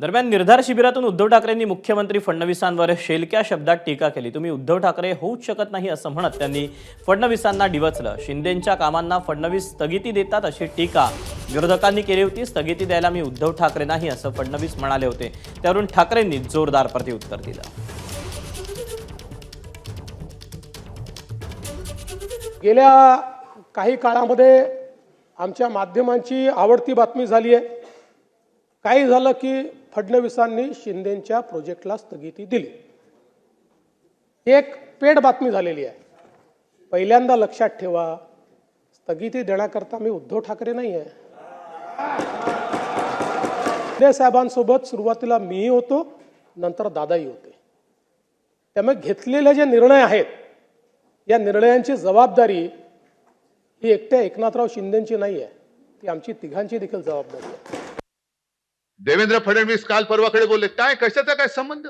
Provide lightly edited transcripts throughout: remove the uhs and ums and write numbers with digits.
दरम्यान निर्धार शिबिरातून उद्धव ठाकरेंनी मुख्यमंत्री फडणवीसांवर शेलक्या शब्दात टीका केली। तुम्ही उद्धव ठाकरे होऊच शकत नाही असं म्हणत त्यांनी फडणवीसांना डिवचलं। शिंदेंच्या कामांना फडणवीस स्थगिती देतात अशी टीका विरोधकांनी केली होती। स्थगिती द्यायला मी उद्धव ठाकरे नाही असं फडणवीस म्हणाले होते। त्यावरून ठाकरेंनी जोरदार प्रत्युत्तर दिलं। गेल्या काही काळामध्ये आमच्या माध्यमांची आवडती बातमी झाली आहे। काही झालं की फडणवीसांनी शिंदेंच्या प्रोजेक्टला स्थगिती दिली। एक पेड बातमी झालेली आहे। पहिल्यांदा लक्षात ठेवा, स्थगिती देण्याकरता मी उद्धव ठाकरे नाही आहे। शिंदे साहेबांसोबत सुरुवातीला मीही होतो, नंतर दादाही होते। त्यामुळे घेतलेले जे निर्णय आहेत, या निर्णयांची जबाबदारी ही एकट्या एकनाथराव शिंदेंची नाही आहे, ती आमची तिघांची देखील जबाबदारी आहे। देवेंद्र फडणवीस काल परवाकडे बोलले, काय कशाचा काय संबंध?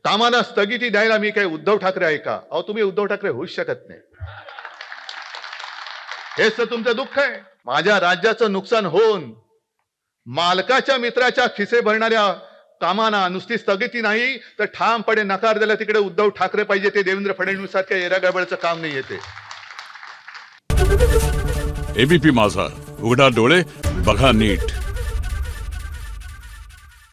कामाला स्थगिती द्यायला मी काय उद्धव ठाकरे आहे का? अहो, तुम्ही उद्धव ठाकरे होऊच शकत नाही। हेच तर तुमचं दुःख आहे। माझ्या राज्याचं नुकसान होऊन मालकाच्या मित्राच्या खिसे भरणाऱ्या कामांना नुसती स्थगिती नाही तर ठामपणे नकार दिला, तिकडे उद्धव ठाकरे पाहिजे। ते देवेंद्र फडणवीस सारख्या येरागडबडचं काम नाही येते। एबीपी माझा, उघडा डोळे बघा नीट।